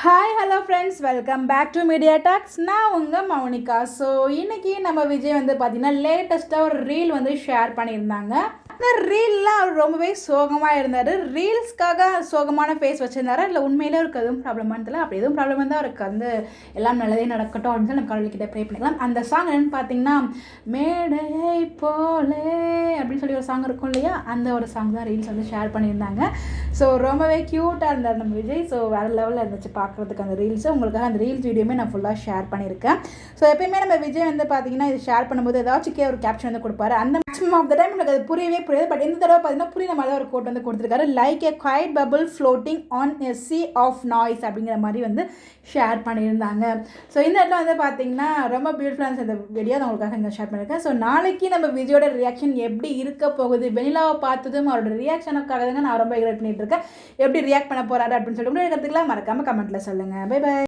Hi hello friends, welcome back to Media Talks. நான் உங்கள் Mounika. So இன்றைக்கி நம்ம விஜய் பார்த்திங்கன்னா லேட்டஸ்ட்டாக ஒரு ரீல் ஷேர் பண்ணியிருந்தாங்க. அந்த ரீலில் அவர் ரொம்பவே சோகமாக இருந்தார். ரீல்ஸ்க்காக சோகமான ஃபேஸ் வச்சுருந்தாரா இல்லை உண்மையிலே அவருக்கு எதுவும் ப்ராப்ளமானு தெரியல. அப்படி எதுவும் ப்ராப்ளம் இருந்தால் அவருக்கு எல்லாம் நல்லதே நடக்கட்டும் அப்படின்னு நம்ம கடவுள்கிட்ட ப்ரே பண்ணிக்கலாம். அந்த சாங் என்னென்னு பார்த்தீங்கன்னா, மேடையை போலே அப்படின்னு சொல்லி ஒரு சாங் இருக்கும் இல்லையா, அந்த ஒரு சாங் தான் ரீல்ஸ் ஷேர் பண்ணியிருந்தாங்க. ஸோ ரொம்பவே க்யூட்டாக இருந்தார் நம்ம விஜய். ஸோ வேறு லெவலில் இருந்துச்சு பார்க்குறதுக்கு அந்த ரீல்ஸு. உங்களுக்காக அந்த ரீல்ஸ் வீடியோமே நான் ஃபுல்லாக ஷேர் பண்ணியிருக்கேன். ஸோ எப்பயுமே நம்ம விஜய் பார்த்தீங்கன்னா இது ஷேர் பண்ணும்போது ஏதாச்சும் ஒரு கேப்ஷன் கொடுப்பாரு. அந்த மேக்ஸிமம் ஆஃப் த டைம் எனக்கு அது புரியவே புரியாது. பட் இந்த தடவை பார்த்தீங்கன்னா புரியுற மாதிரி ஒரு கோட் கொடுத்துருக்காரு. Like a quiet bubble floating on a sea of noise அப்படிங்கிற மாதிரி ஷேர் பண்ணியிருந்தாங்க. ஸோ இந்த இடத்துல பார்த்தீங்கன்னா ரொம்ப பியூட்டிஃபுல்லாக இந்த வீடியோ நான் உங்களுக்காக இங்கே ஷேர் பண்ணியிருக்கேன். ஸோ நாளைக்கு நம்ம விஜயோட ரியாக்ஷன் எப்படி இருக்க போகுது, வெனிலாவை பார்த்ததும் அவரோட ரியாக்ஷனுக்காக தாங்க நான் ரொம்ப எக்ஸ்பெக்ட் பண்ணிட்டு இருக்கேன். எப்படி ரியாக்ட் பண்ண போறாரு அப்படின்னு சொல்லிட்டு கருத்துக்கலாம் மறக்காம கமெண்ட்ல சொல்லுங்க. Bye by.